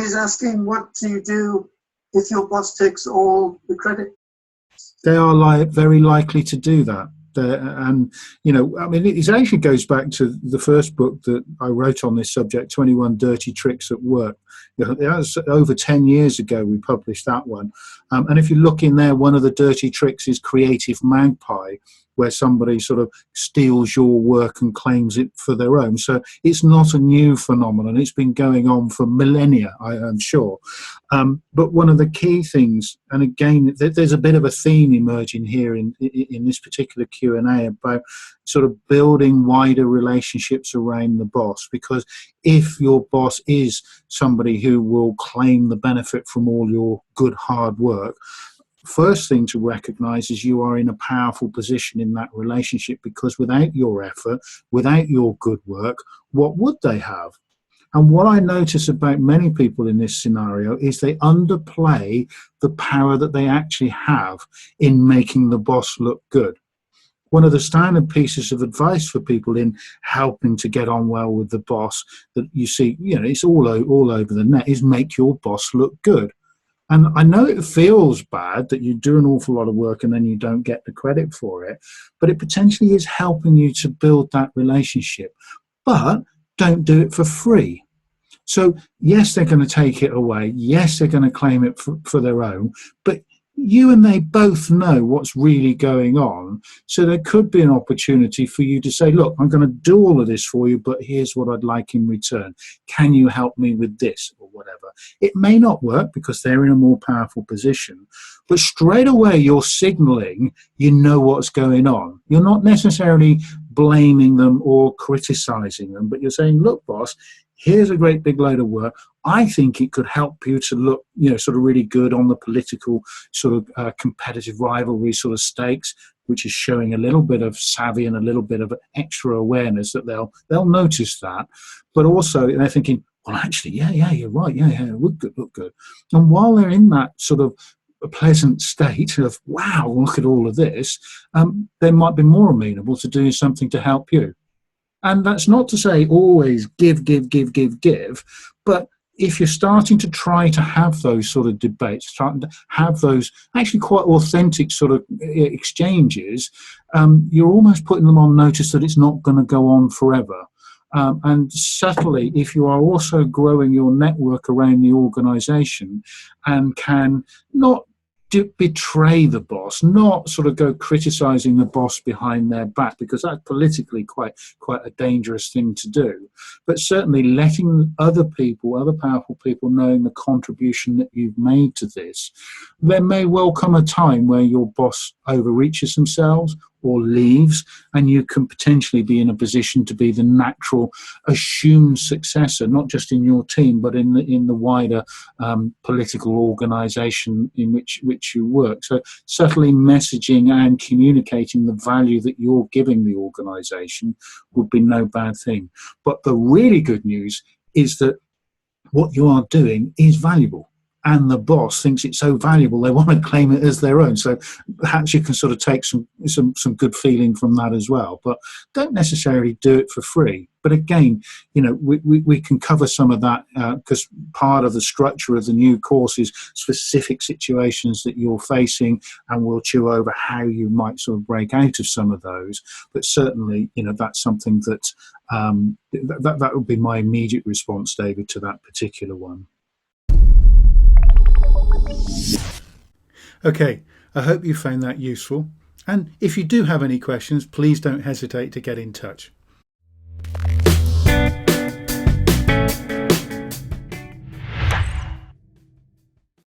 is asking, what do you do if your boss takes all the credit? They are very likely to do that. And, it actually goes back to the first book that I wrote on this subject, 21 Dirty Tricks at Work. That was over 10 years ago we published that one. And if you look in there, one of the dirty tricks is creative magpie, where somebody sort of steals your work and claims it for their own. So it's not a new phenomenon. It's been going on for millennia, I'm sure. But one of the key things, and again, there's a bit of a theme emerging here in this particular Q&A about sort of building wider relationships around the boss, because if your boss is somebody who will claim the benefit from all your good hard work, first thing to recognize is you are in a powerful position in that relationship, because without your effort, without your good work, what would they have? And what I notice about many people in this scenario is they underplay the power that they actually have in making the boss look good. One of the standard pieces of advice for people in helping to get on well with the boss that you see, it's all over the net, is make your boss look good. And I know it feels bad that you do an awful lot of work and then you don't get the credit for it, but it potentially is helping you to build that relationship. But don't do it for free. So yes, they're going to take it away. Yes, they're going to claim it for their own, but you and they both know what's really going on. So there could be an opportunity for you to say, look, I'm going to do all of this for you, but here's what I'd like in return. Can you help me with this or whatever? It may not work because they're in a more powerful position, but straight away you're signaling you know what's going on. You're not necessarily blaming them or criticizing them, but you're saying, look, boss, here's a great big load of work. I think it could help you to look, sort of really good on the political sort of competitive rivalry sort of stakes, which is showing a little bit of savvy and a little bit of extra awareness that they'll notice that. But also they're thinking, well, actually, yeah, you're right. Yeah, look good. And while they're in that sort of a pleasant state of, wow, look at all of this, they might be more amenable to doing something to help you. And that's not to say always give, but if you're starting to try to have those sort of debates, starting to have those actually quite authentic sort of exchanges, you're almost putting them on notice that it's not going to go on forever. And subtly, if you are also growing your network around the organisation and can not betray the boss, not sort of go criticising the boss behind their back, because that's politically quite a dangerous thing to do, but certainly letting other powerful people knowing the contribution that you've made to this, there may well come a time where your boss overreaches themselves or leaves, and you can potentially be in a position to be the natural assumed successor, not just in your team, but in the wider political organisation in which you work. So certainly messaging and communicating the value that you're giving the organisation would be no bad thing. But the really good news is that what you are doing is valuable. And the boss thinks it's so valuable they want to claim it as their own. So perhaps you can sort of take some good feeling from that as well. But don't necessarily do it for free. But again, we can cover some of that because part of the structure of the new course is specific situations that you're facing, and we'll chew over how you might sort of break out of some of those. But certainly, that's something that that would be my immediate response, David, to that particular one. Okay, I hope you found that useful. And if you do have any questions, please don't hesitate to get in touch.